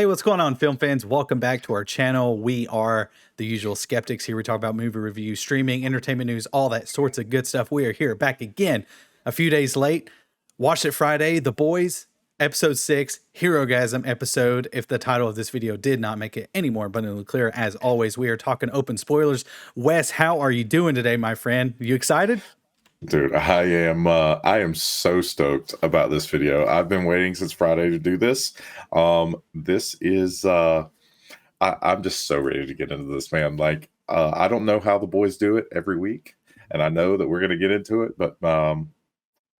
Hey, what's going on, film fans? Welcome back to our channel. We are the usual skeptics here. We talk about movie reviews, streaming, entertainment news, all that sorts of good stuff. We are here back again a few days late. Watched it Friday, The Boys, episode 6, Herogasm episode. If the title of this video did not make it any more abundantly clear, as always, we are talking open spoilers. Wes, how are you doing today, my friend? You excited? Dude, I am so stoked about this video. I've been waiting since Friday to do this. This is I'm just so ready to get into this, man. Like I don't know how the boys do it every week, and I know that we're gonna get into it, but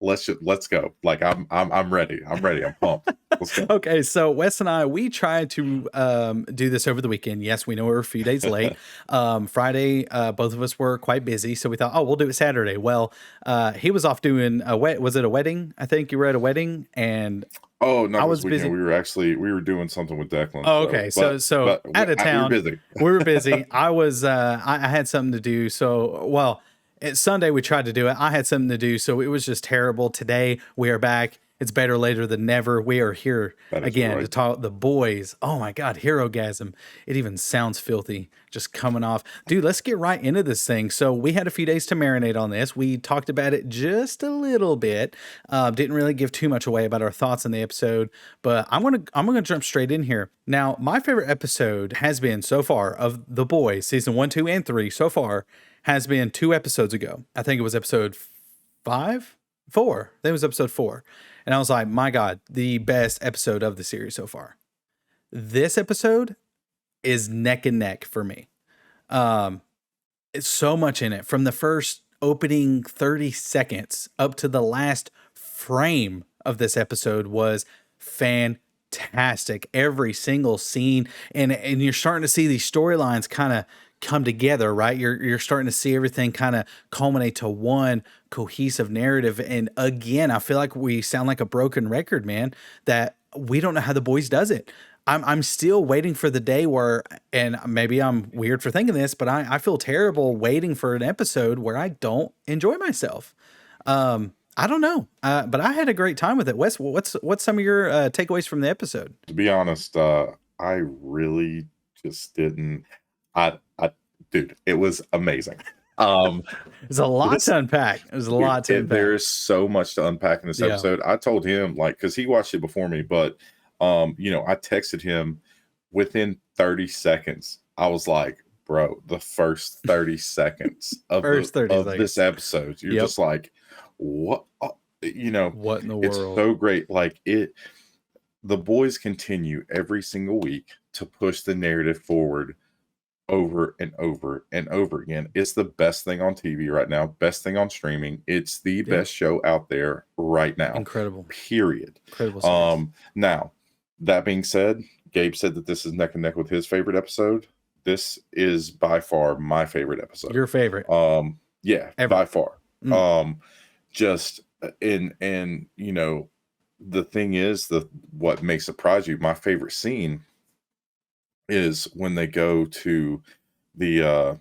let's go. Like I'm ready. I'm ready. I'm pumped. Let's go. Okay, so Wes and I, we tried to do this over the weekend. Yes, we know we're a few days late. Friday, both of us were quite busy, so we thought, oh, we'll do it Saturday. Well, he was off doing was it a wedding? I think you were at a wedding, and Oh, no, I this was busy. weekend we were doing something with Declan. Oh, okay. So out of town, we were busy. We were busy. I had something to do. So, well, Sunday we tried to do it. I had something to do, so it was just terrible. Today we are back. It's better later than never. We are here again to talk The Boys. Oh my God, Herogasm. It even sounds filthy just coming off. Dude, let's get right into this thing. So we had a few days to marinate on this. We talked about it just a little bit. Didn't really give too much away about our thoughts on the episode, but I'm gonna jump straight in here. Now, my favorite episode has been so far of The Boys, season 1, 2, and 3 so far has been 2 episodes ago. I think it was episode 5? 4. I think it was episode 4. And I was like, my God, the best episode of the series so far. This episode is neck and neck for me. It's so much in it. From the first opening 30 seconds up to the last frame of this episode was fantastic. Every single scene. And you're starting to see these storylines kind of come together, right? You're starting to see everything kind of culminate to one cohesive narrative. And again, I feel like we sound like a broken record, man, that we don't know how The Boys does it. I'm still waiting for the day where, and maybe I'm weird for thinking this, but I feel terrible waiting for an episode where I don't enjoy myself. I don't know, but I had a great time with it. Wes, what's some of your takeaways from the episode? To be honest, I really just didn't. Dude, it was amazing. There's a lot to unpack. There's a lot to unpack. There's so much to unpack in this episode. I told him, like, because he watched it before me, but I texted him within 30 seconds. I was like, bro, the first 30 seconds of this episode, you're just like, what? What in the world? It's so great. Like the boys continue every single week to push the narrative forward over and over and over again. It's the best thing on TV right now, best thing on streaming. It's the best show out there right now. Incredible. Period. Incredible. Now, that being said, Gabe said that this is neck and neck with his favorite episode. This is by far my favorite episode. Your favorite? Yeah, ever. By far. Just and the thing is, what may surprise you, my favorite scene is when they go to the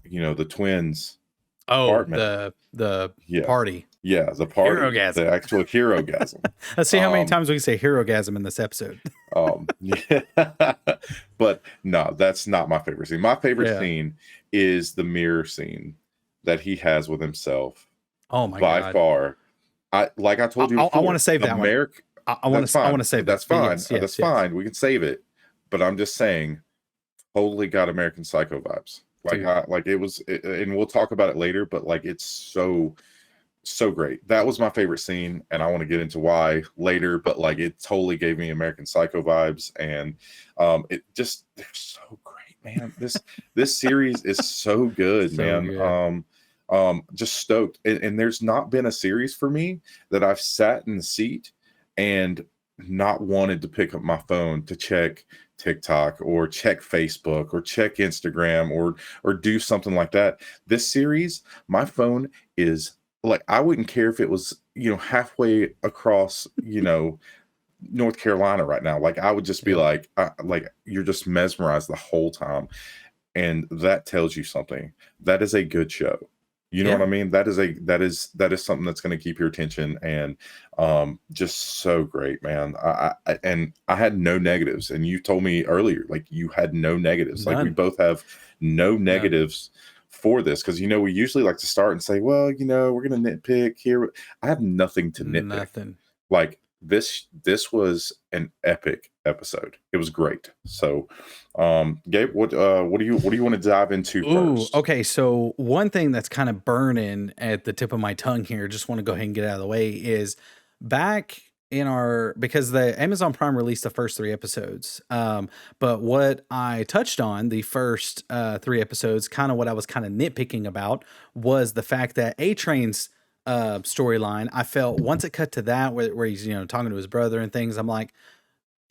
the twins apartment. the party. Yeah, the party. Herogasm. The actual Herogasm. Let's see how many times we can say Herogasm in this episode. Yeah. But no, that's not my favorite scene. My favorite scene is the mirror scene that he has with himself. Oh my God. By far. I told you before, I want to save that one. I want to save that. That's fine. That's fine. We can save it. But I'm just saying, totally got American Psycho vibes. And we'll talk about it later, but like it's so great. That was my favorite scene, and I want to get into why later, but like it totally gave me American Psycho vibes, and they're so great, man. This series is so good, man. Good. Just stoked. And there's not been a series for me that I've sat in the seat and not wanted to pick up my phone to check TikTok or check Facebook or check Instagram or do something like that. This series, my phone is like, I wouldn't care if it was, halfway across, North Carolina right now. Like I would just be like you're just mesmerized the whole time. And that tells you something. That is a good show. You know what Yeah. I mean? That is something that's going to keep your attention, and just so great, man. And I had no negatives, and you told me earlier like you had no negatives. Like we None. both have no None. negatives for this, because we usually like to start and say, well, we're going to nitpick here. I have nothing to nitpick. Nothing. Like this was an epic episode. It was great. So Gabe, what do you want to dive into Ooh, first? okay. So one thing that's kind of burning at the tip of my tongue here, just want to go ahead and get out of the way, is back in because the Amazon Prime released the first 3 episodes. But what I touched on the first 3 episodes, kind of what I was kind of nitpicking about, was the fact that A Train's storyline, I felt once it cut to that where he's talking to his brother and things, I'm like,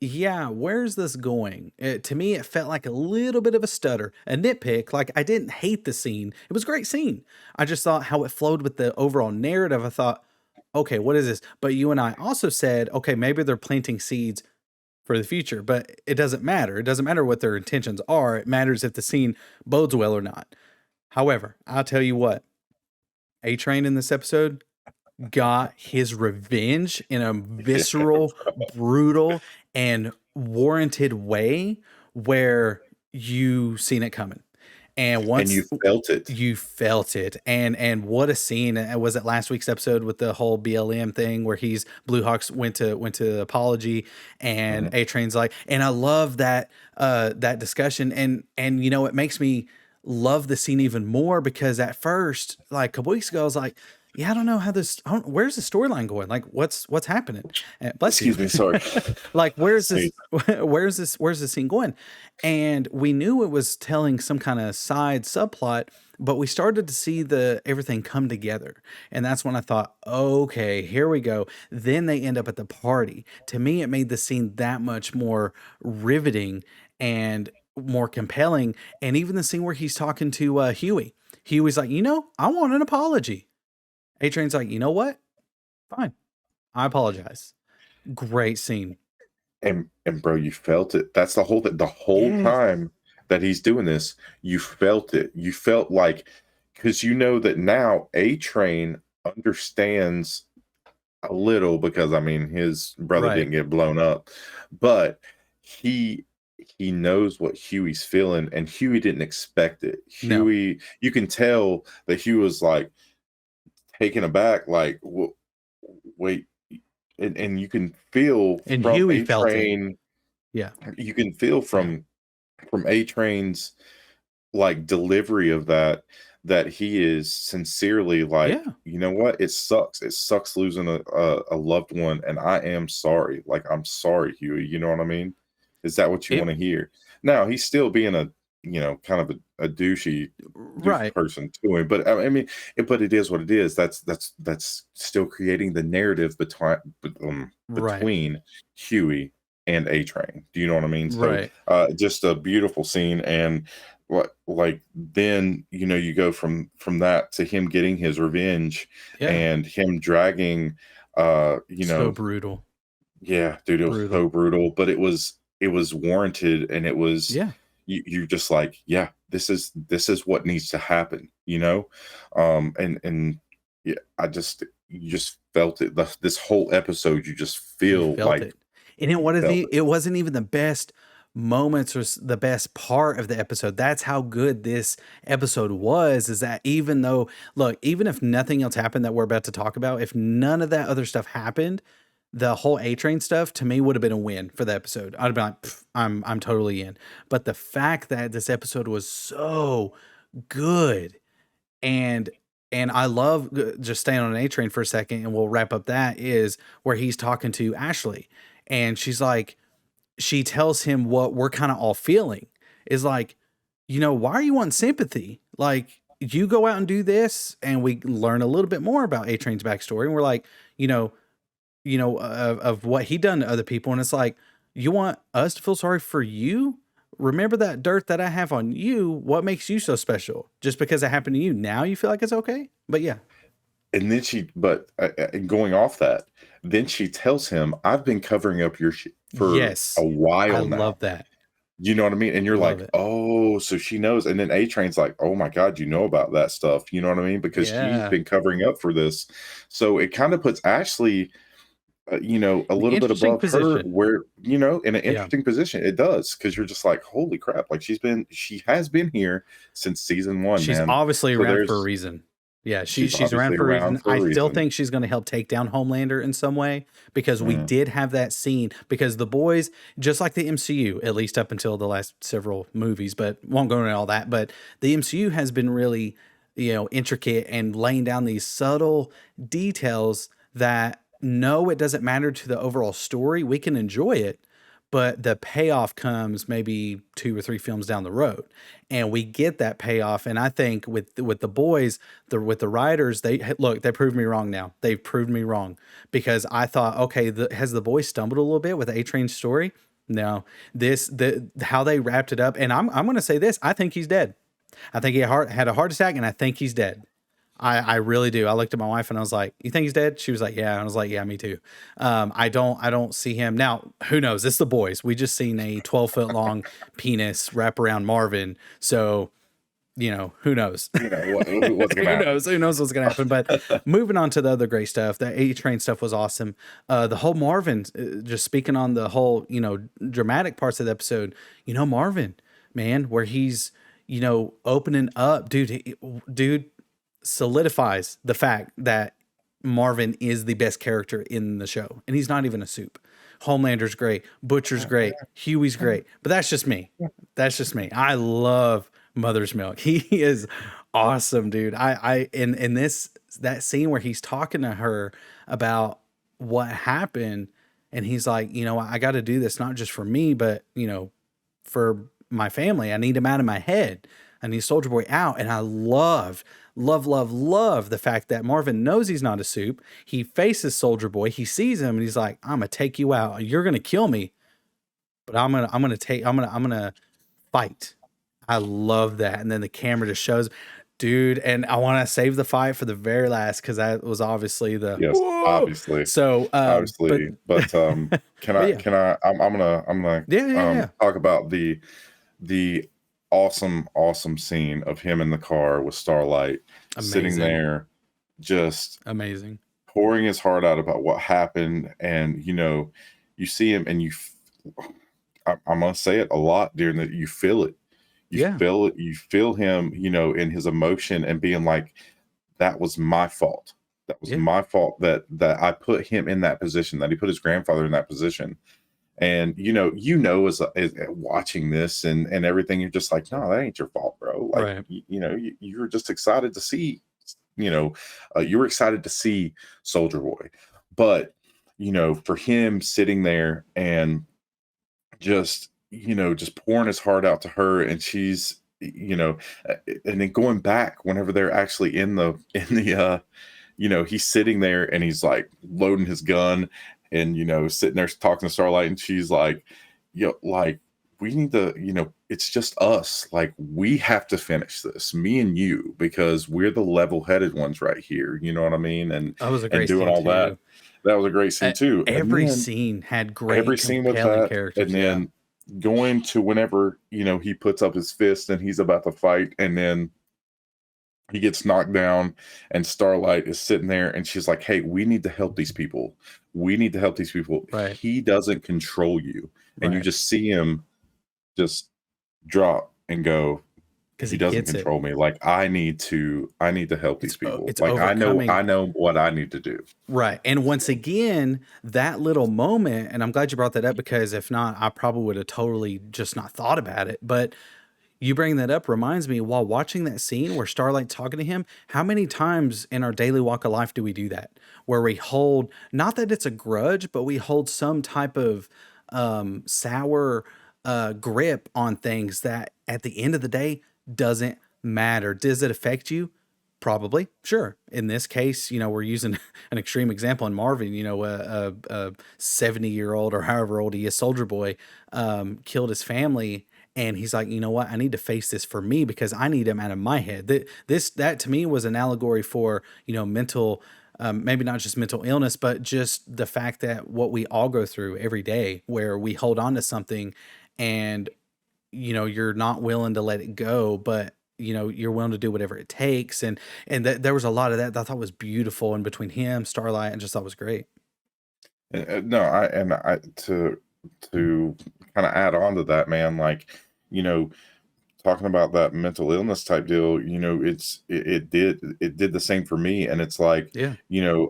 yeah, where's this going? To me, it felt like a little bit of a stutter, a nitpick. Like, I didn't hate the scene. It was a great scene. I just thought how it flowed with the overall narrative. I thought, okay, what is this? But you and I also said, okay, maybe they're planting seeds for the future, but it doesn't matter. It doesn't matter what their intentions are. It matters if the scene bodes well or not. However, I'll tell you what, A Train in this episode got his revenge in a visceral, brutal, and warranted way where you seen it coming. And And you once felt it. you felt it, and what a scene. Was it last week's episode with the whole BLM thing where Blue Hawks went to apology, and Mhm. A Train's like, and I love that that discussion, and it makes me love the scene even more, because at first, like a couple weeks ago, I was like, yeah, I don't know where's the storyline going? Like, what's happening? Bless you. Excuse me, sorry. Like, where's Hey, this? Where's this scene going? And we knew it was telling some kind of side subplot, but we started to see everything come together. And that's when I thought, okay, here we go. Then they end up at the party. To me, it made the scene that much more riveting and more compelling. And even the scene where he's talking to Huey. Huey's like, I want an apology. A Train's like, you know what? Fine. I apologize. Great scene. and bro, you felt it. That's the whole thing. The whole Yes. time that he's doing this, you felt it. You felt like, because you know that now A Train understands a little, because I mean his brother Right. didn't get blown up, but he knows what Huey's feeling, and Huey didn't expect it. No. Huey, you can tell that he was like taken aback, like, wait, and you can feel And from Huey A felt it. Train, Yeah. you can feel from A Train's like delivery of that he is sincerely like, Yeah. you know what, it sucks losing a loved one, and I am sorry, like, I'm sorry, Huey, you know what I mean? Is that what you want It to hear? Now he's still being a, kind of a douchey right. person to him, but I mean, but it is what it is. That's still creating the narrative Right. between Huey and A Train. Do you know what I mean? So Right. just a beautiful scene. And like then you go from that to him getting his revenge, Yeah. and him dragging So brutal. yeah, dude, it was Brutal. so brutal, but it was warranted, and it was, Yeah. you just like, yeah, this is what needs to happen, and yeah, you just felt it. This whole episode, you just You feel felt like it. And you felt it. it wasn't even the best moments or the best part of the episode. That's how good this episode was, is that even though, look, even if nothing else happened that we're about to talk about, if none of that other stuff happened, the whole A Train stuff to me would have been a win for the episode. I'd be like, I'm totally in. But the fact that this episode was so good, and I love, just staying on an A Train for a second, and we'll wrap up, that is where he's talking to Ashley, and she's like, she tells him what we're kind of all feeling, is like, why are you wanting sympathy? Like, you go out and do this, and we learn a little bit more about A Train's backstory, and we're like, of what he done to other people, and it's like, you want us to feel sorry for you? Remember that dirt that I have on you. What makes you so special? Just because it happened to you, now you feel like it's okay? But yeah. And then going off that, then she tells him, I've been covering up your shit for Yes. a I while now. love that. You know what I mean? And you're Love like, it. "Oh, so she knows." And then A Train's like, "Oh my god, you know about that stuff." You know what I mean? Because she's Yeah. been covering up for this. So it kind of puts Ashley, a An little bit interesting above her position. where, in an Yeah. interesting position. It does, because you're just like, "Holy crap." Like she has been here since season 1, She's man. obviously So around for a reason. Yeah, she's she's around obviously for a around reason. for a I still reason. think she's gonna help take down Homelander in some way because we Mm, did have that scene because the boys, just like the MCU, at least up until the last several movies, but won't go into all that. But the MCU has been really, intricate and laying down these subtle details that no, it doesn't matter to the overall story. We can enjoy it, but the payoff comes maybe 2 or 3 films down the road, and we get that payoff. And I think with the boys, with the writers, they proved me wrong. Now they've proved me wrong because I thought, okay, has the boy stumbled a little bit with A Train's story? No, how they wrapped it up, and I'm going to say this: I think he's dead. I think he had a heart attack, and I think he's dead. I really do. I looked at my wife and I was like, "You think he's dead?" She was like, "Yeah." And I was like, "Yeah, me too." I don't see him now. Who knows? It's the boys. We just seen a 12-foot long penis wrap around Marvin, so who knows? what's gonna Who happen? knows? Who knows what's gonna happen? But moving on to the other great stuff, the A Train stuff was awesome. The whole Marvin, just speaking on the whole, dramatic parts of the episode. Marvin, man, where he's opening up, dude solidifies the fact that Marvin is the best character in the show, and he's not even a soup. Homelander's great, Butcher's great, Huey's great, but that's just me. That's just me. I love Mother's Milk. He is awesome, dude. I in this that scene where he's talking to her about what happened, and he's like, I got to do this not just for me, but for my family. I need him out of my head. I need Soldier Boy out. And I love the fact that Marvin knows he's not a soup. He faces Soldier Boy. He sees him and he's like, I'm gonna take you out. You're gonna kill me, but I'm gonna fight. I love that. And then the camera just shows, dude, and I want to save the fight for the very last because that was obviously the Yes, whoa. obviously. So but Obviously, but can but I yeah. can I I'm gonna Yeah. talk about the awesome scene of him in the car with Starlight, sitting Amazing. there just Amazing. pouring his heart out about what happened. And you see him, and I'm gonna say it a lot during that. You feel it. You Yeah. feel it. You feel him, in his emotion, and being like, that was my fault. That was Yeah. my fault that I put him in that position, that he put his grandfather in that position. And as watching this and everything, you're just like, no, that ain't your fault, bro. Like, Right. you're just excited to see, you were excited to see Soldier Boy. But for him sitting there and just pouring his heart out to her, and she's, and then going back whenever they're actually in the he's sitting there and he's like loading his gun, and sitting there talking to Starlight, and she's like, like, we need to, it's just us, like, we have to finish this, me and you, because we're the level-headed ones right here, you know what I mean? And That was a and great doing scene all that. too. That was a great scene too. And Every then scene had every great, scene with compelling that, and characters. Yeah. then going to whenever he puts up his fist and he's about to fight, and then he gets knocked down, and Starlight is sitting there, and she's like, hey, we need to help these people. We need to help these people. Right. He doesn't control you. And you Right. just see him just drop and go, Because he he doesn't gets it. control me. Like, I need to help these people. It's Like, overcoming. I know what I need to do. Right. And once again, that little moment, and I'm glad you brought that up because if not, I probably would have totally just not thought about it. But you bring that up reminds me while watching that scene where Starlight's talking to him, how many times in our daily walk of life do we do that? Where we hold, not that it's a grudge, but we hold some type of sour grip on things that at the end of the day doesn't matter. Does it affect you? Probably, sure. In this case, we're using an extreme example in Marvin. A 70-year-old or however old he is, Soldier Boy, killed his family, and he's like, you know what? I need to face this for me because I need him out of my head. That to me was an allegory for mental, maybe not just mental illness, but just the fact that what we all go through every day, where we hold on to something, and you're not willing to let it go, but you're willing to do whatever it takes. And there was a lot of that I thought was beautiful in between him, Starlight, and just thought was great. No, I to kind of add on to that, man, like, you know, talking about that mental illness type deal, it did the same for me. And it's like, Yeah.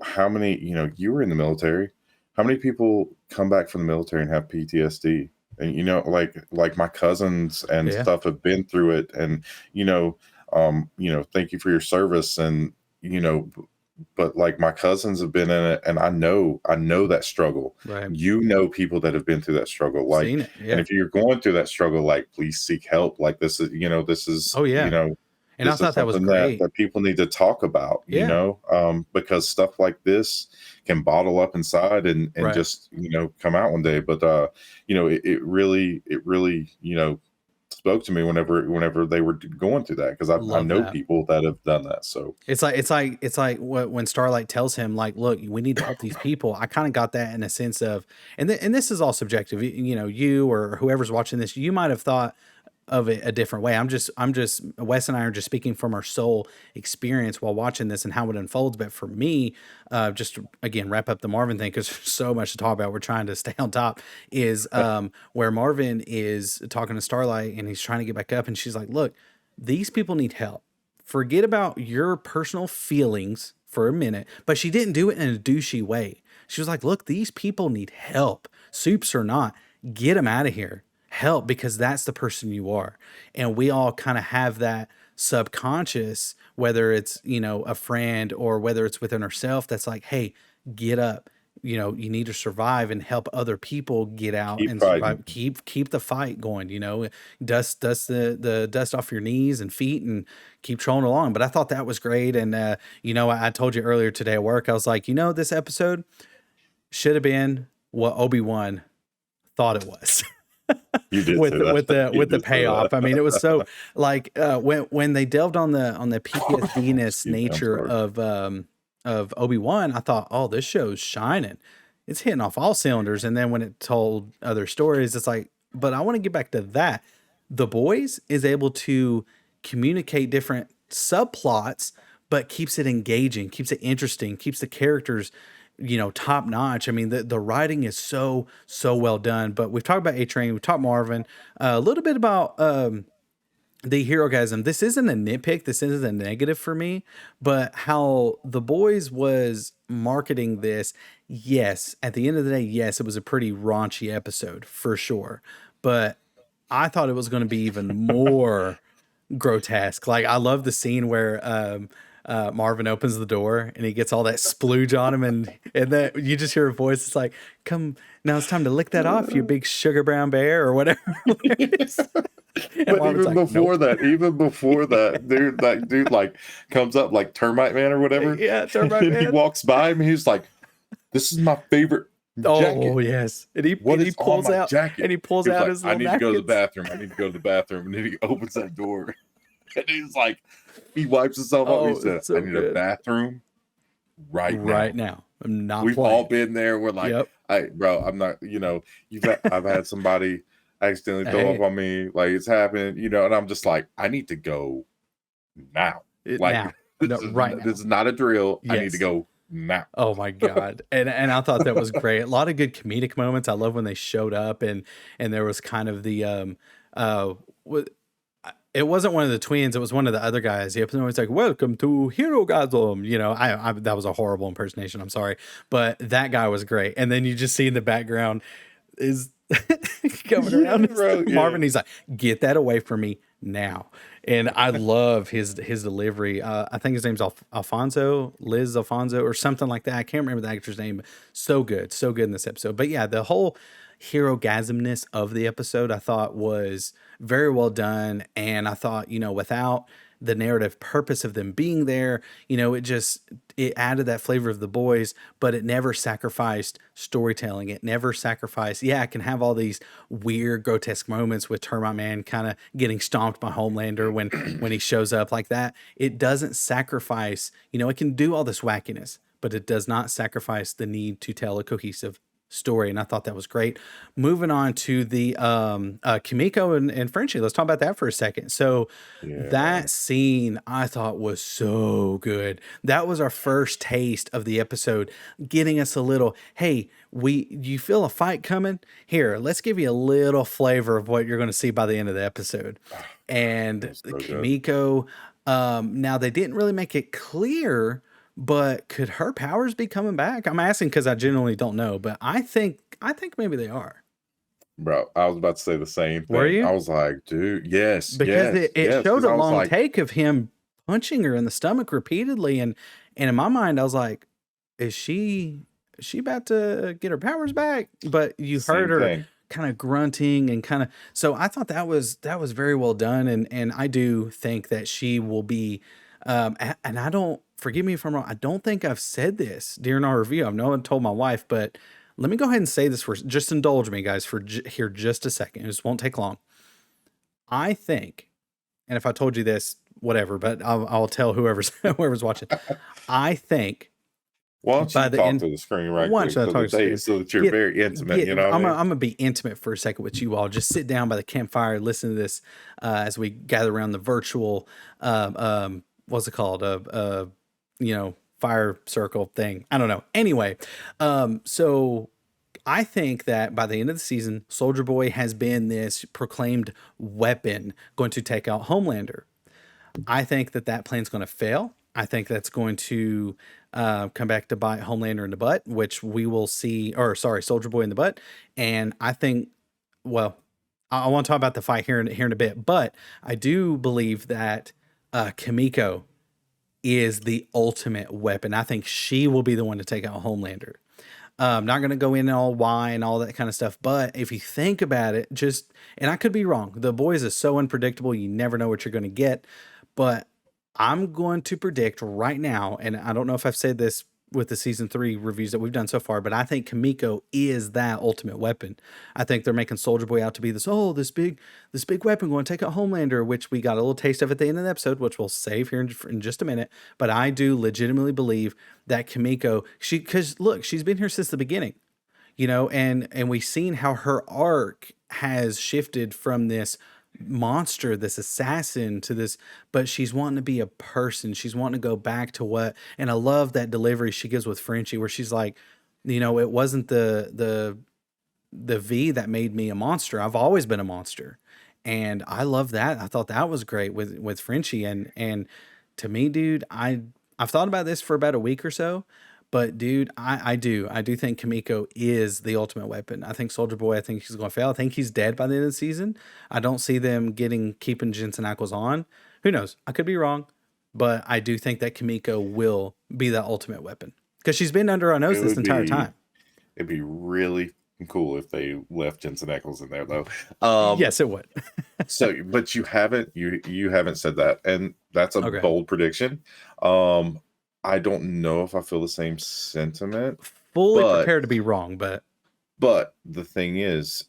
how many, you were in the military, how many people come back from the military and have PTSD? And like my cousins and Yeah. stuff have been through it. And thank you for your service. And but like my cousins have been in it, and I know that struggle. Right. People that have been through that struggle, like, Seen it. Yeah. and if you're going through that struggle, like, please seek help. Like, this is Oh, yeah. And I this is thought that was something great. that people need to talk about, Yeah. because stuff like this can bottle up inside and Right. just, come out one day. But, it really, spoke to me whenever they were going through that, because I Love know that. people that have done that. So It's like when Starlight tells him, like, look, we need to help these people. I kind of got that in a sense of, and this is all subjective. You or whoever's watching this, you might have thought of it a different way. I'm just Wes and I are just speaking from our soul experience while watching this and how it unfolds. But for me, just to, again, wrap up the Marvin thing, because there's so much to talk about. We're trying to stay on top. Is where Marvin is talking to Starlight and he's trying to get back up, and she's like, look, these people need help. Forget about your personal feelings for a minute. But she didn't do it in a douchey way. She was like, look, these people need help. Soups or not, get them out of here. Help, because that's the person you are. And we all kind of have that subconscious, whether it's, a friend or whether it's within ourselves, that's like, hey, get up. You need to survive and help other people get out Keep and fighting. survive. Keep the fight going, dust the dust off your knees and feet and keep trolling along. But I thought that was great. And, I told you earlier today at work, I was like, this episode should have been what Obi-Wan thought it was. You did with say that. with the You with the did say payoff. that. I mean, it was so like when they delved on the PTSD-ness Excuse me, I'm nature sorry. of Obi-Wan, I thought, oh, this show's shining. It's hitting off all cylinders. And then when it told other stories, it's like, but I want to get back to that. The Boys is able to communicate different subplots, but keeps it engaging, keeps it interesting, keeps the characters top notch. I mean, the writing is so well done. But we've talked about A-Train, we've talked Marvin, a little bit about the Herogasm. This isn't a nitpick, this isn't a negative for me, but how The Boys was marketing this, yes, at the end of the day, yes, it was a pretty raunchy episode for sure. But I thought it was going to be even more grotesque. Like, I love the scene where Marvin opens the door and he gets all that splooge on him, and then you just hear a voice. It's like, "Come now, it's time to lick that off, you big sugar brown bear," or whatever. But even before that, that dude like comes up like Termite Man or whatever. Yeah, Termite and Man. He walks by him. He's like, "This is my favorite jacket." Oh yes, and he What is on pulls my out jacket? and he pulls He was out like, his I little need to go to the napkins. bathroom. I need to go to the bathroom. And then he opens that door. And he's like, he wipes himself up. Oh, He said, it's so I need good. a bathroom right now. I'm not We've playing. all been there. We're like, Yep. bro, I'm not, I've had somebody accidentally throw up on me. Like, it's happened, and I'm just like, I need to go now. Like, now. Now. This is not a drill. Yes. I need to go now. Oh my God. And I thought that was great. A lot of good comedic moments. I love when they showed up and there was kind of the it wasn't one of the twins, it was one of the other guys. He was like, "Welcome to Herogasm." I that was a horrible impersonation, I'm sorry. But that guy was great. And then you just see in the background is coming around Marvin. He's like, "Get that away from me now." And I love his delivery. I think his name's Liz Alfonso or something like that. I can't remember the actor's name. So good in this episode. But yeah, the whole Herogasmness of the episode I thought was very well done. And I thought, without the narrative purpose of them being there, it added that flavor of The Boys, but it never sacrificed storytelling. It never sacrificed, it can have all these weird, grotesque moments with Termite Man kind of getting stomped by Homelander when he shows up like that. It doesn't sacrifice, it can do all this wackiness, but it does not sacrifice the need to tell a cohesive story, and I thought that was great. Moving on to the Kimiko and Frenchie. Let's talk about that for a second. So Yeah. that scene I thought was so good. That was our first taste of the episode, getting us a little, hey, you feel a fight coming? Here, let's give you a little flavor of what you're going to see by the end of the episode. That And was so good. Kimiko, now they didn't really make it clear, but could her powers be coming back? I'm asking because I genuinely don't know, but I think maybe they are. Bro, I was about to say the same Were thing. I you? was like, dude, yes, Because yes, it yes. showed Because a I was long like, take of him punching her in the stomach repeatedly, and in my mind I was like, is she about to get her powers back? But you heard same her thing. kind of grunting and kind of, so I thought that was very well done, and I do think that she will be and I don't, forgive me if I'm wrong, I don't think I've said this during our review. I've no one told my wife, but let me go ahead and say this, for just indulge me guys for here just a second. It just won't take long. I think, and if I told you this, whatever, but I'll tell whoever's whoever's watching. I think Why don't by you the talk end, to the screen right once quick I talk to so that you're get very intimate, get, you know what I mean? I'm gonna be intimate for a second with you all. Just sit down by the campfire, listen to this as we gather around the virtual, what's it called, fire circle thing. I don't know. Anyway, so I think that by the end of the season, Soldier Boy has been this proclaimed weapon going to take out Homelander. I think that plan's going to fail. I think that's going to come back to bite Homelander in the butt, which we will see, or sorry, Soldier Boy in the butt. And I think, well, I want to talk about the fight here in a bit, but I do believe that Kimiko is the ultimate weapon. I think she will be the one to take out Homelander. Not going to go in all why and all that kind of stuff, but if you think about it, and I could be wrong. The Boys is so unpredictable, you never know what you're going to get. But I'm going to predict right now, and I don't know if I've said this with the season 3 reviews that we've done so far, but I think Kimiko is that ultimate weapon. I think they're making Soldier Boy out to be this big weapon going to take out Homelander, which we got a little taste of at the end of the episode, which we'll save here in just a minute. But I do legitimately believe that Kimiko, because look, she's been here since the beginning, and we've seen how her arc has shifted from this monster, this assassin, to this, but she's wanting to be a person. She's wanting to go back to and I love that delivery she gives with Frenchie, where she's like, it wasn't the V that made me a monster. I've always been a monster. And I love that. I thought that was great with Frenchie. And to me, dude, I've thought about this for about a week or so. But dude, I do think Kimiko is the ultimate weapon. I think Soldier Boy, I think he's going to fail. I think he's dead by the end of the season. I don't see them keeping Jensen Ackles on. Who knows? I could be wrong, but I do think that Kimiko will be the ultimate weapon because she's been under our nose this entire time. It'd be really cool if they left Jensen Ackles in there, though. Yes, it would. But you haven't said that, and that's a bold prediction. I don't know if I feel the same sentiment. Fully prepared to be wrong, but the thing is,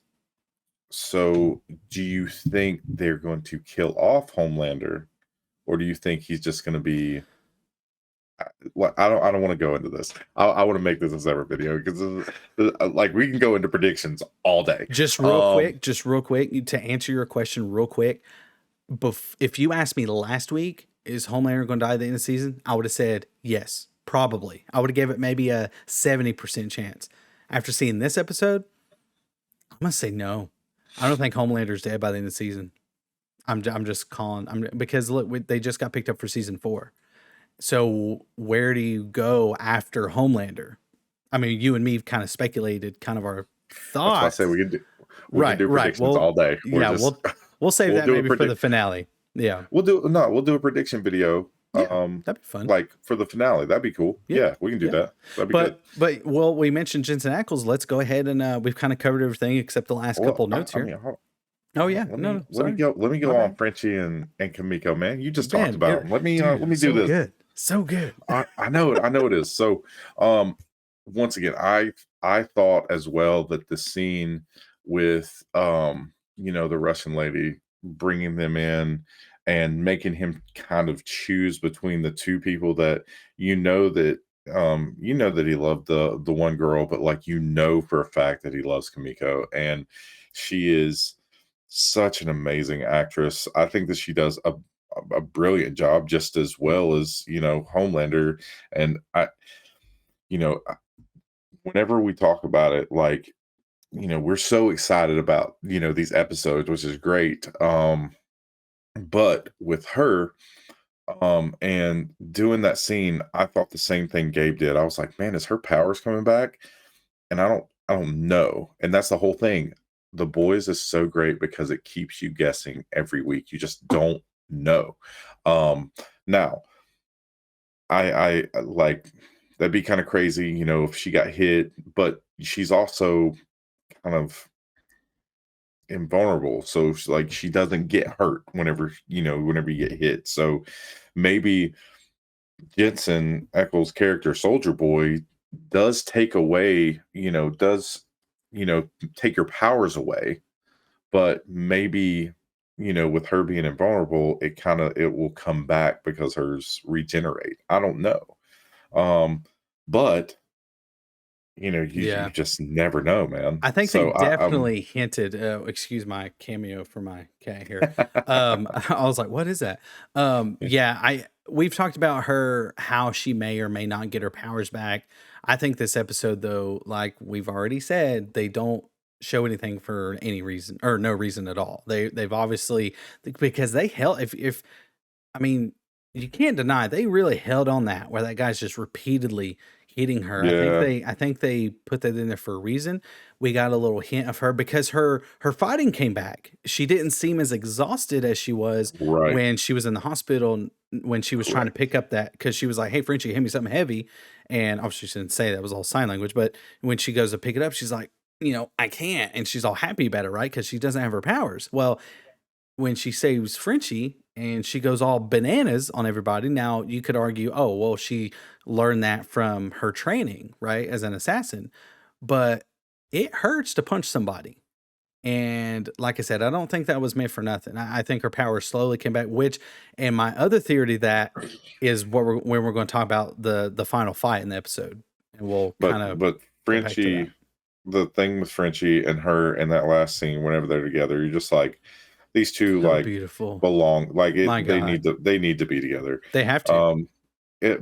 so do you think they're going to kill off Homelander, or do you think he's just going to be? Well, I don't want to go into this. I want to make this a separate video because like we can go into predictions all day. Just real quick, to answer your question real quick. If you asked me last week, is Homelander going to die at the end of the season? I would have said yes, probably. I would have gave it maybe a 70% chance. After seeing this episode, I'm going to say no. I don't think Homelander's dead by the end of the season. I'm just calling. Because look, they just got picked up for season 4. So where do you go after Homelander? I mean, you and me kind of speculated kind of our thoughts. That's why I say we can do predictions all day. We'll save that maybe for the finale. Yeah, we'll do a prediction video. Yeah, that'd be fun. Like for the finale, that'd be cool. Yeah, we can do that. That'd be good. But we mentioned Jensen Ackles. Let's go ahead and we've kind of covered everything except the last couple of notes here. Oh yeah, let me go on Frenchie and Kimiko, man. You just talked about them. Let me do this. Good. So good. I know it is. So once again, I thought as well that the scene with the Russian lady bringing them in and making him kind of choose between the two people that that you know that he loved the one girl, but like you know for a fact that he loves Kamiko, and she is such an amazing actress. I think that she does a brilliant job, just as well as Homelander. And you know, I- whenever we talk about it, like we're so excited about these episodes, which is great. But with her, and doing that scene, I thought the same thing Gabe did. I was like, man, is her powers coming back? And I don't know. And that's the whole thing. The Boys is so great because it keeps you guessing every week. You just don't know. Now I like that'd be kind of crazy, if she got hit, but she's also kind of invulnerable. So like she doesn't get hurt whenever you get hit. So maybe Jensen Ackles' character, Soldier Boy, does take away, does, take your powers away, but maybe, with her being invulnerable, it will come back because hers regenerate. I don't know. But you Yeah. just never know, man. I think they So definitely hinted, excuse my cameo for my cat here. I was like, what is that? Yeah, we've talked about her, how she may or may not get her powers back. I think this episode, though, like we've already said, they don't show anything for any reason or no reason at all. They've obviously, because they held, if I mean, you can't deny they really held on that where that guy's just repeatedly hitting her. yeah, I think they put that in there for a reason. We got a little hint of her because her fighting came back. She didn't seem as exhausted as she was right, when she was in the hospital, when she was trying to correct. pick up that, because she was like, "Hey, Frenchie, hit me something heavy," and obviously she didn't say that, it was all sign language. But when she goes to pick it up, she's like, "I can't," and she's all happy about it, right? Because she doesn't have her powers. Well, when she saves Frenchie and she goes all bananas on everybody. Now you could argue, oh, well, she learned that from her training, right, as an assassin. But it hurts to punch somebody. And like I said, I don't think that was meant for nothing. I think her power slowly came back, which, and my other theory to that is when we're going to talk about the final fight in the episode. And we'll But kind of but get back to that. Frenchie, the thing with Frenchie and her in that last scene, whenever they're together, you're just like these two So like beautiful. belong. Like My it, God. they need to be together. They have to. Um,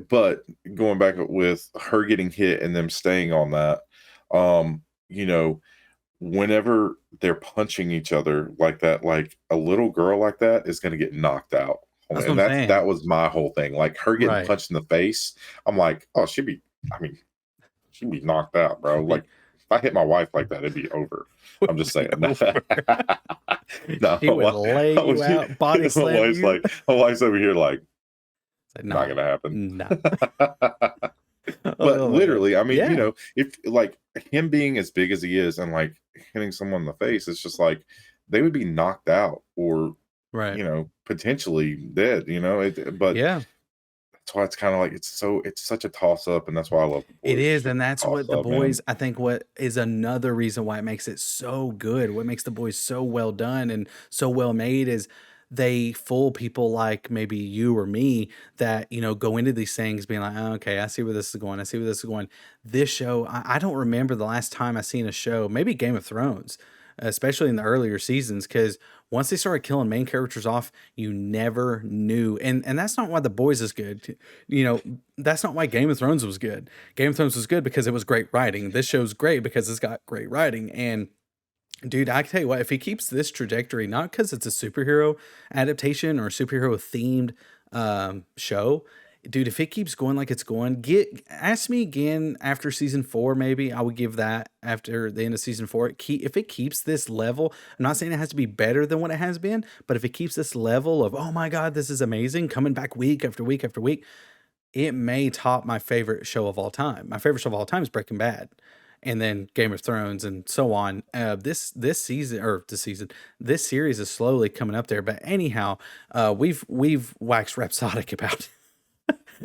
but going back with her getting hit and them staying on that, um, you know, whenever they're punching each other like that, like a little girl like that is going to get knocked out. That's what And I'm saying. that was my whole thing. Like her getting Right. punched in the face, I'm like, oh, she'd be. I mean, she'd be knocked out, bro. Like if I hit my wife like that, it'd be over. I'm Would just be saying. over. No, She would lay you out, body my slam wife's you. like, my wife's over here like, It's like, not nah, gonna happen. nah. But Oh my god. literally, I mean, Yeah. if like him being as big as he is and like hitting someone in the face, it's just like they would be knocked out or Right. potentially dead. But Yeah. that's why it's kind of like it's such a toss up, and that's why I love the It boys. It's is, just and a that's toss what the up, man. boys, I think, what is another reason why it makes it so good, what makes the boys so well done and so well made is they fool people like maybe you or me that, go into these things being like, oh, okay, I see where this is going. I see where this is going. This show, I don't remember the last time I seen a show, maybe Game of Thrones, especially in the earlier seasons, because once they started killing main characters off, you never knew. And that's not why the boys is good. That's not why Game of Thrones was good. Game of Thrones was good because it was great writing. This show's great because it's got great writing. And dude, I tell you what, if he keeps this trajectory, not because it's a superhero adaptation or a superhero themed show, dude, if it keeps going like it's going, ask me again after season 4. Maybe I would give that after the end of season 4. If it keeps this level, I'm not saying it has to be better than what it has been, but if it keeps this level of, oh my God, this is amazing, coming back week after week after week, it may top my favorite show of all time. My favorite show of all time is Breaking Bad, and then Game of Thrones, and so on. This season or this season, this series is slowly coming up there. But anyhow, we've waxed rhapsodic about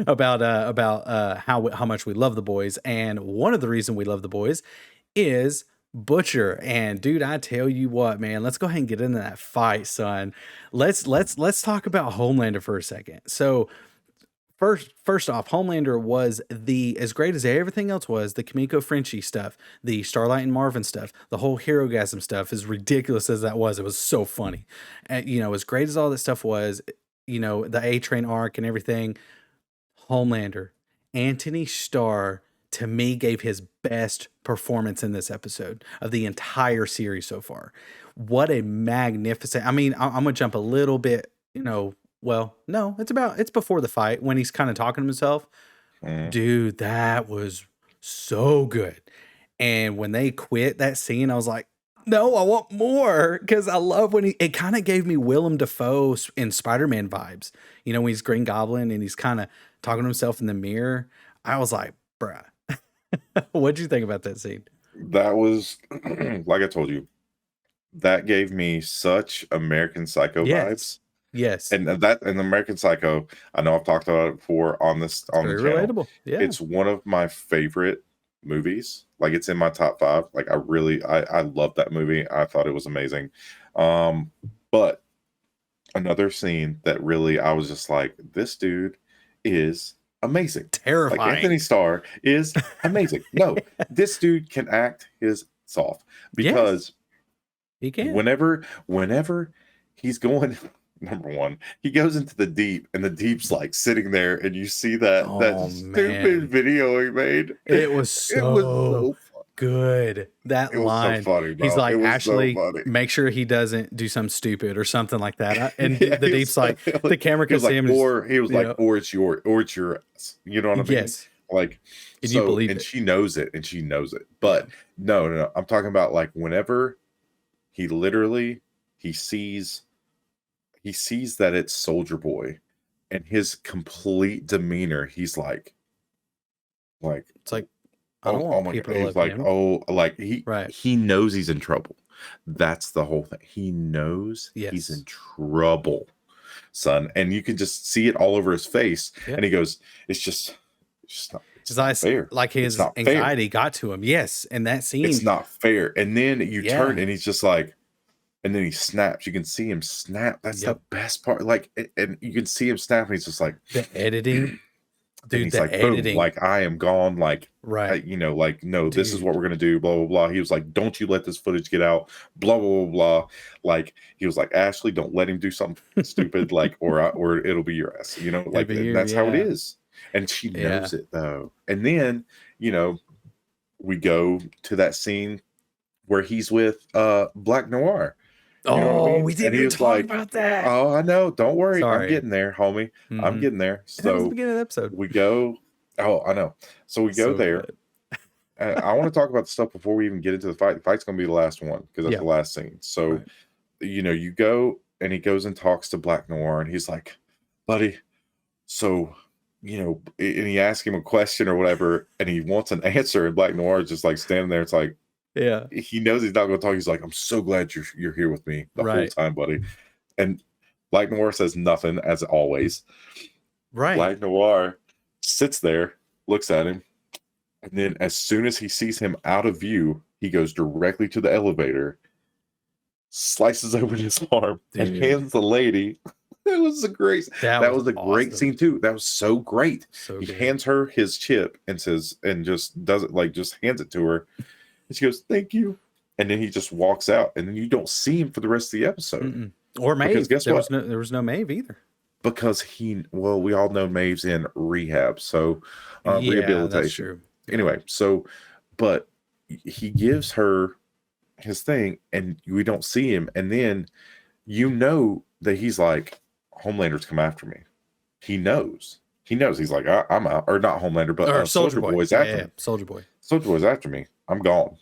how much we love the boys, and one of the reasons we love the boys is Butcher. And dude, I tell you what, man, let's go ahead and get into that fight, son. Let's talk about Homelander for a second. So first off, Homelander was as great as everything else was, the Kimiko Frenchie stuff, the Starlight and Marvin stuff, the whole Herogasm stuff, as ridiculous as that was, it was so funny. And, as great as all that stuff was, the A-Train arc and everything, Homelander, Anthony Starr, to me, gave his best performance in this episode of the entire series so far. What a magnificent, I'm going to jump a little bit, well, no, it's before the fight when he's kind of talking to himself. Dude, that was so good. And when they quit that scene, I was like, no, I want more, because I love when it kind of gave me Willem Dafoe in Spider-Man vibes. When he's Green Goblin and he's kind of talking to himself in the mirror. I was like, bruh. What'd you think about that scene? That was, like I told you, that gave me such American Psycho vibes. Yes. And American Psycho, I know I've talked about it before on the channel. Relatable. Yeah. It's one of my favorite movies. Like, it's in my top 5. Like, I love that movie. I thought it was amazing. But another scene that really, I was just like, this dude is amazing. Terrifying. Like, Anthony Starr is amazing. No, this dude can act his off, because he can. Whenever he's going, number one, he goes into the deep, and the deep's like sitting there, and you see that stupid video he made. It was so good. That line. So funny, he's like, Ashley, make sure he doesn't do something stupid or something like that. And the deep's like, the camera can see him. He was like, or it's your ass. You know what I mean? Yes. Like, and you believe it. She knows it, But no. I'm talking about, like, whenever he sees that it's Soldier Boy, and his complete demeanor, he's like it's like, I don't want people to look at him. He knows he's in trouble. That's the whole thing. He knows he's in trouble, son, and you can just see it all over his face. And he goes, "It's just not fair." Like, his anxiety got to him. Yes, in that scene, it's not fair. And then you turn, and he's just like, and then he snaps. You can see him snap. That's the best part. Like, and you can see him snap, and he's just like, the editing. Dude, he's like, editing. Boom, like, I am gone. Like, right. No, dude. This is what we're going to do. Blah, blah, blah. He was like, don't you let this footage get out. Blah, blah, blah, blah. Like, he was like, Ashley, don't let him do something stupid. Like, or it'll be your ass, like, that's how it is. And she knows it, though. And then, we go to that scene where he's with Black Noir. We didn't even talk about that. Oh, I know. Don't worry. Sorry. I'm getting there, homie. Mm-hmm. I'm getting there. So that was the beginning of the episode. We go. Oh, I know. So we go there. I want to talk about the stuff before we even get into the fight. The fight's going to be the last one, because that's the last scene. So, you go, and he goes and talks to Black Noir, and he's like, buddy, so, and he asks him a question or whatever, and he wants an answer, and Black Noir is just like standing there. It's like, he knows he's not going to talk. He's like, I'm so glad you're here with me the whole time, buddy. And Black Noir says nothing, as always. Right. Black Noir sits there, looks at him, and then as soon as he sees him out of view, he goes directly to the elevator, slices open his arm, and hands the lady. That was a great great scene too. That was so great. He hands her his chip and says, and just does it, like, just hands it to her. And she goes, thank you. And then he just walks out, and then you don't see him for the rest of the episode. Mm-mm. Or Maeve. Because guess what? There was no Maeve either. Because we all know Maeve's in rehab, so rehabilitation. That's true. Anyway, but he gives her his thing, and we don't see him, and then that he's like, Homelander's come after me. He knows. He's like, I'm out, or not Homelander, but Soldier Boy's after me. Soldier Boy. Soldier Boy's after me. I'm gone.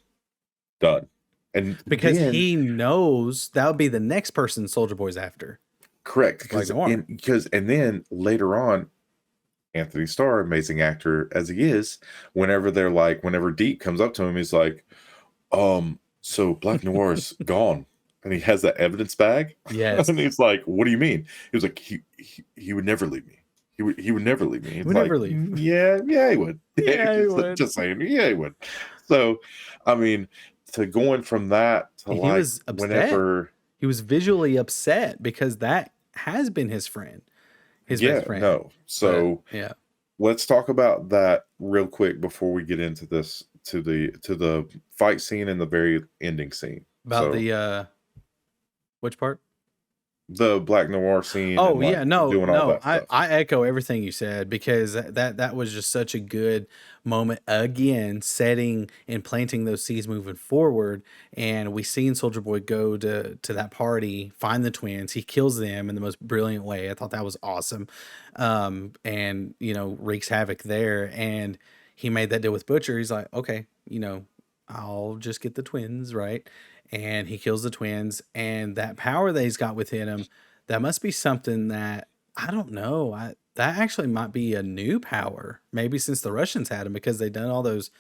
Done. And because he knows that would be the next person Soldier Boy's after. Correct. And then later on, Anthony Starr, amazing actor as he is, whenever Deep comes up to him, he's like, so Black Noir's gone. And he has that evidence bag. Yes. And he's like, what do you mean? He was like, he would never leave me. He would never leave me. He would never leave. Yeah, he would. Yeah, he would. Just saying, he would. So, I mean, to going from that to he was upset. Whenever he was visually upset, because that has been his friend. his best Yeah, friend. no. But So yeah, let's talk about that real quick before we get into this to the fight scene and the very ending scene. about So the which part? the Black Noir scene and Oh like yeah, no, doing all no. that I stuff. I echo everything you said because that was just such a good moment again, setting and planting those seeds moving forward. And we seen Soldier Boy go to that party, find the twins. He kills them in the most brilliant way. I thought that was awesome. And wreaks havoc there. And he made that deal with Butcher. He's like, okay, I'll just get the twins, right? And he kills the twins, and that power that he's got within him, that must be something that I don't know. That actually might be a new power, maybe since the Russians had him because they done all those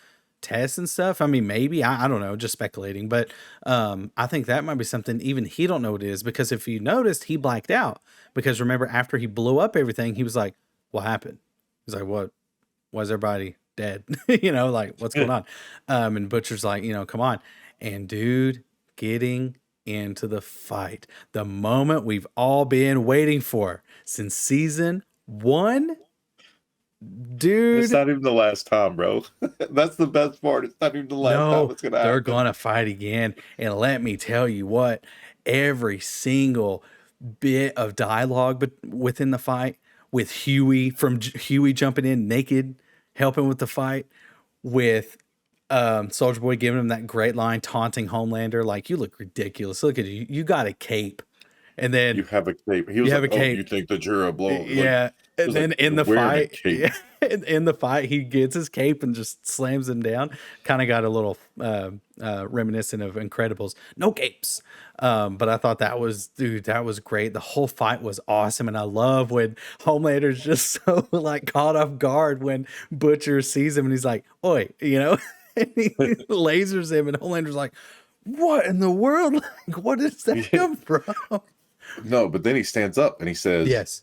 tests and stuff. I mean, maybe I don't know, just speculating, but I think that might be something even he don't know what it is because if you noticed, he blacked out because remember after he blew up everything, he was like, "What happened?" He's like, "What? Was everybody dead?" Like what's going on? And Butcher's like, come on, and dude, getting into the fight. The moment we've all been waiting for since season 1. It's Dude, not even the last time, bro. That's the best part. It's not even the last time no, it's gonna they're happen. gonna fight again. And let me tell you what, every single bit of dialogue within the fight with Huey Huey jumping in naked, helping with the fight, with Soldier Boy giving him that great line, taunting Homelander, like, you look ridiculous. Look at you. You got a cape. And then You have a cape. He you was have like, a "Oh, you cape. think that you're a blow?" Like, Yeah. he And was like, then in "You're the wearing a fight, cape." yeah, in the fight, he gets his cape and just slams him down. Kind of got a little reminiscent of Incredibles. No capes. But I thought dude, that was great. The whole fight was awesome. And I love when Homelander's just so like caught off guard when Butcher sees him and he's like, "Oi," and he lasers him and Homelander's like, "What in the world? Like, what does that Yeah. come from?" No, but then he stands up and he says, Yes.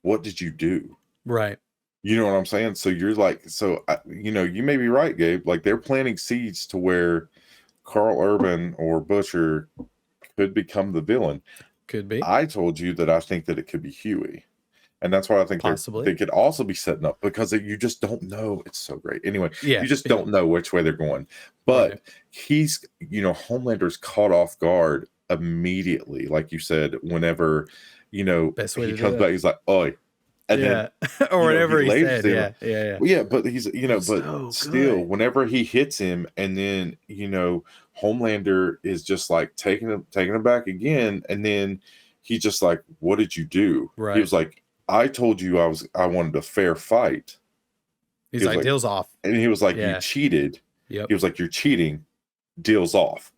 "What did you do?" Right. You know what I'm saying? So you're like, you may be right, Gabe. Like they're planting seeds to where Carl Urban or Butcher could become the villain. Could be. I told you that I think that it could be Huey. And that's why I think Possibly. they could also be setting up because you just don't know. It's so great. Anyway, Yeah. you just Yeah. don't know which way they're going. But Right. he's, Homelander's caught off guard immediately. Like you said, whenever, Best way he to do comes it. back, he's like, "Oi." And then, Yeah. Or he whatever he lasers said. him. Yeah. Yeah. Yeah. Well, yeah, but he's, but So still, good. whenever he hits him, and then, Homelander is just like taking him back again. And then he's just like, "What did you do?" He Right. was like, "I told you I wanted a fair fight." He He's was like, like, deal's off. and he was like, "You Yeah. cheated." Yep. He was like, "You're cheating. Deals off."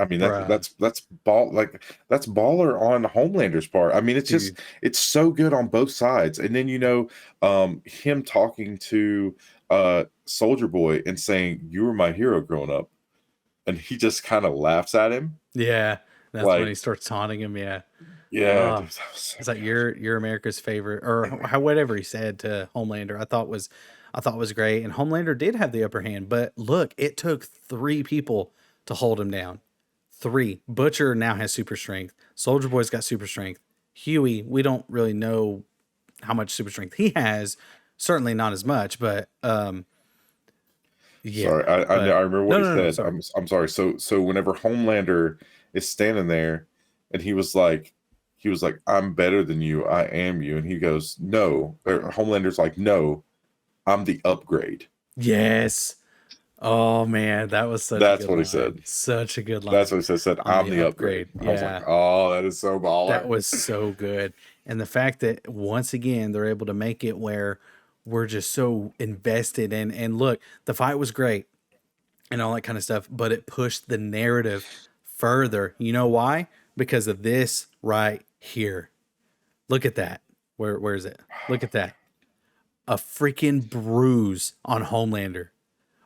I mean, Bruh. that's baller on Homelander's part. I mean, Dude. it's so good on both sides. And then him talking to Soldier Boy and saying, "You were my hero growing up," and he just kind of laughs at him, Yeah. That's when he like, starts taunting him. Yeah. "Yeah, dude, Oh. that was so It's like good." you're America's favorite, or whatever he said to Homelander. I thought was great, and Homelander did have the upper hand. But look, it took 3 people to hold him down. 3. Butcher now has super strength. Soldier Boy's got super strength. Huey, we don't really know how much super strength he has. Certainly not as much, but yeah. Sorry, I But remember what no, he no, no, no. said. Sorry. I'm sorry. So whenever Homelander is standing there, and he was like, "I'm better than you. I am you," and he goes, "No." Or Homelander's like, "No, I'm the upgrade." Yes. Oh man, that was such a That's good what he line. said. Such a good That's line. what he said. I'm "I'm the the upgrade." upgrade. I was like, Yeah. "Oh, that is so That baller." was so good. And the fact that once again they're able to make it where we're just so invested in, and look, the fight was great and all that kind of stuff, but it pushed the narrative further. You know why? Because of this right here. Look at that. Where is it? Look at that. A freaking bruise on Homelander.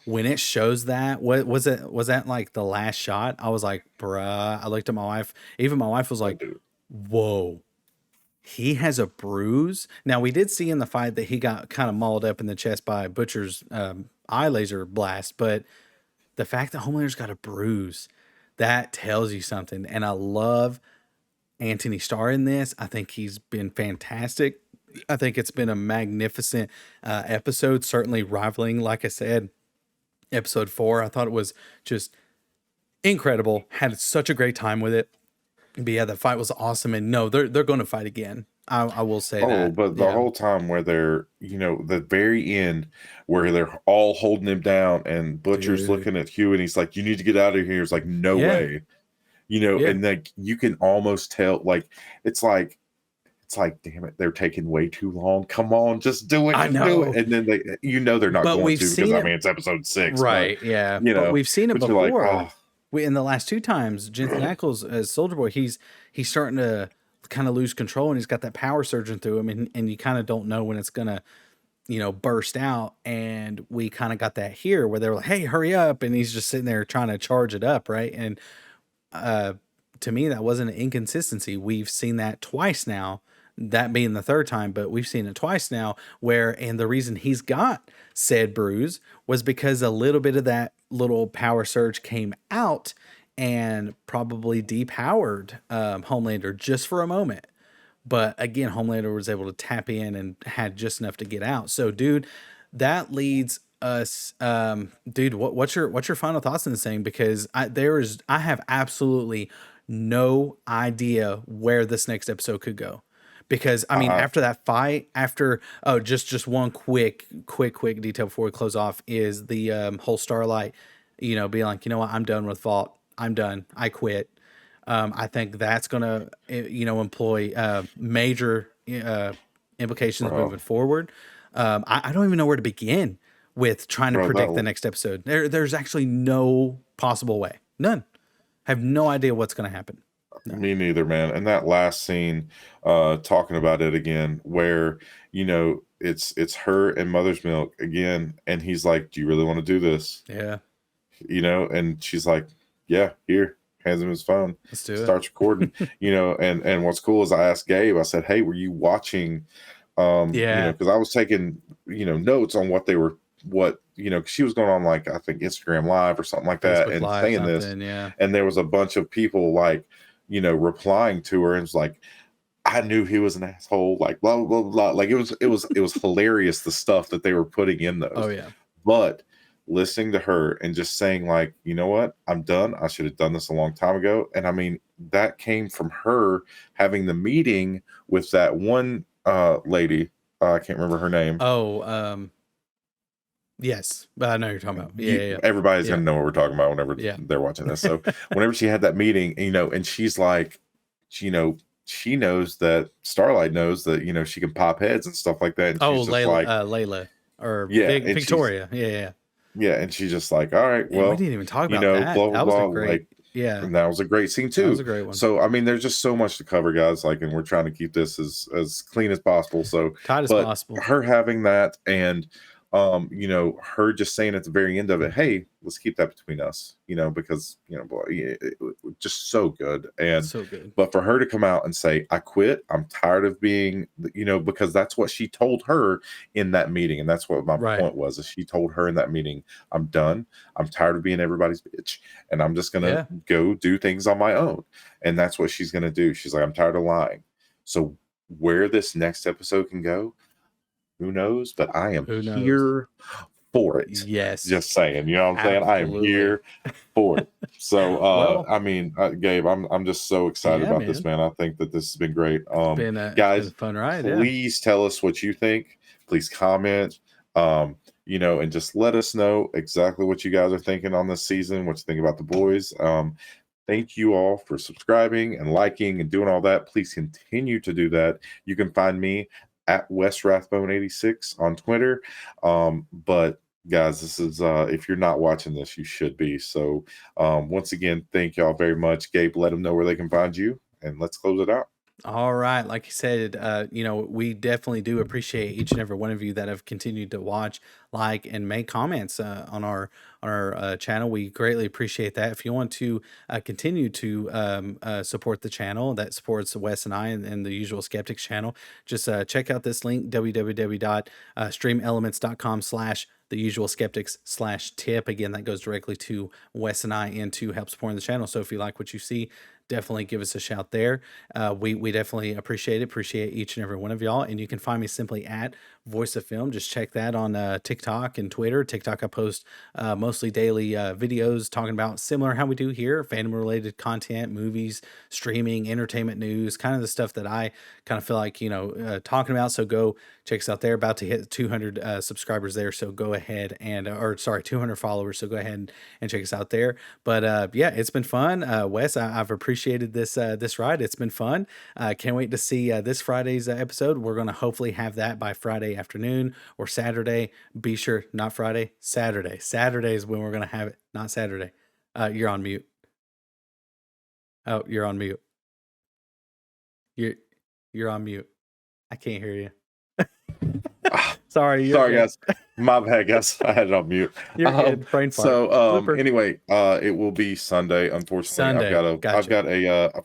When it shows that, what was it? Was that like the last shot? I was like, bruh. I looked at my wife. Even my wife was Oh, like, dude. whoa. He has a bruise. Now we did see in the fight that he got kind of mauled up in the chest by Butcher's eye laser blast, but the fact that Homelander's got a bruise, that tells you something. And I love Anthony Starr in this. I think he's been fantastic. I think it's been a magnificent episode, certainly rivaling, like I said, episode 4. I thought it was just incredible. Had such a great time with it. But yeah, the fight was awesome. And no, they're going to fight again. I will say that. But the whole time where they're, the very end where they're all holding him down and Butcher's looking at Hugh and he's like, you need to get out of here. It's like, no way. And like you can almost tell, like, it's like, damn it, they're taking way too long. Come on, just do it. I know. Do it. And then they're not but going to, because it's episode 6. Right. But, yeah. But we've seen it before. Like, oh. In the last 2 times, Jensen Ackles as Soldier Boy, he's starting to kind of lose control, and he's got that power surging through him, and you kind of don't know when it's gonna, burst out. And we kind of got that here where they're like, "Hey, hurry up!" and he's just sitting there trying to charge it up, right? And to me, that wasn't an inconsistency. We've seen that twice now. That being the 3rd time, but we've seen it twice now and the reason he's got said bruise was because a little bit of that little power surge came out and probably depowered Homelander just for a moment. But again, Homelander was able to tap in and had just enough to get out. So dude, that leads us, dude, what's your final thoughts on this thing? Because I have absolutely no idea where this next episode could go. Because I mean, after that fight, just one quick detail before we close off is the whole Starlight, being like, what, I'm done with Vault. I'm done. I quit. I think that's gonna, employ major implications moving forward. I don't even know where to begin with trying to predict the next episode. There's actually no possible way. None. I have no idea what's gonna happen. No. Me neither, man. And that last scene, talking about it again, where it's her and Mother's Milk again, and he's like, "Do you really want to do this?" Yeah. And she's like, "Yeah." Here, hands him his phone. Let's do it. Starts recording. And what's cool is I asked Gabe. I said, "Hey, were you watching?" Because I was taking notes on what they were. Because she was going on, like, I think Instagram Live or something like that, and saying this. And there was a bunch of people like, replying to her, and it's like, I knew he was an asshole, like blah blah blah. Like it was hilarious, the stuff that they were putting in those. Oh yeah. But listening to her and just saying, like, you know what, I'm done. I should have done this a long time ago. And I mean, that came from her having the meeting with that one lady. I can't remember her name. Yes, but I know you're talking about. Yeah. Everybody's gonna know what we're talking about whenever they're watching this. So whenever she had that meeting, and she's like, she knows that Starlight knows that she can pop heads and stuff like that. And she's Layla or Victoria. Yeah, and she's just like, all right, well, we didn't even talk about that. Blah, that blah, was a great. Like, yeah, and that was a great scene too. That was a great one. So I mean, there's just so much to cover, guys. Like, and we're trying to keep this as clean as possible. So tight as possible. Her having that, and her just saying at the very end of it, hey, let's keep that between us, because boy, it just so good. And so good. But for her to come out and say, I quit, I'm tired of being, because that's what she told her in that meeting, and that's what my point was, is she told her in that meeting, I'm done, I'm tired of being everybody's bitch, and I'm just gonna go do things on my own. And that's what she's gonna do. She's like, I'm tired of lying. So where this next episode can go, who knows? But I am here for it. Yes. Just saying. You know what I'm saying? I am here for it. So, I mean, Gabe, I'm just so excited about this, man. I think that this has been great. It's been guys, a fun ride. Please tell us what you think. Please comment. And just let us know exactly what you guys are thinking on this season, what you think about the boys. Thank you all for subscribing and liking and doing all that. Please continue to do that. You can find me at West Rathbone 86 on Twitter. But guys, this is if you're not watching this, you should be. So once again, thank y'all very much. Gabe, let them know where they can find you, and let's close it out. All right. Like you said, we definitely do appreciate each and every one of you that have continued to watch, like, and make comments on our channel. We greatly appreciate that. If you want to continue to support the channel that supports Wes and I and the Usual Skeptics channel, just check out this link, www.streamelements.com/theusualskeptics/tip. Again, that goes directly to Wes and I and to help supporting the channel. So if you like what you see, definitely give us a shout there. We definitely appreciate each and every one of y'all. And you can find me simply at Voice of Film. Just check that on TikTok and Twitter. TikTok, I post mostly daily videos talking about similar how we do here, fandom related content, movies, streaming, entertainment news, kind of the stuff that I kind of feel like, talking about. So go check us out there. About to hit 200 subscribers there. So go ahead and, 200 followers. So go ahead and check us out there. But yeah, it's been fun. Wes, I've appreciated this ride. It's been fun. Can't wait to see this Friday's episode. We're going to hopefully have that by Friday afternoon or Saturday. Be sure, not Friday, Saturday. Saturday is when we're going to have it, not Saturday. You're on mute. Oh, you're on mute. You're on mute. I can't hear you. Sorry, guys. My bad, guys. I had it on mute. You're good. Brain fart. So anyway, it will be Sunday. Unfortunately, I've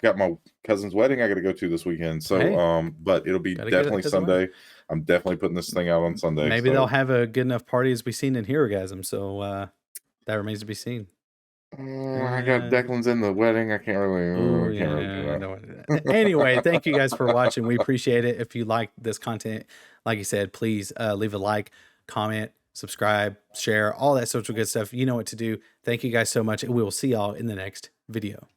got my cousin's wedding I got to go to this weekend. So but it'll be definitely Sunday. I'm definitely putting this thing out on Sunday. Maybe they'll have a good enough party as we've seen in Herogasm. So that remains to be seen. I got Declan's in the wedding. I can't really. Anyway, thank you guys for watching. We appreciate it. If you like this content, like you said, please leave a like, comment, subscribe, share, all that social good stuff. You know what to do. Thank you guys so much. And we will see y'all in the next video.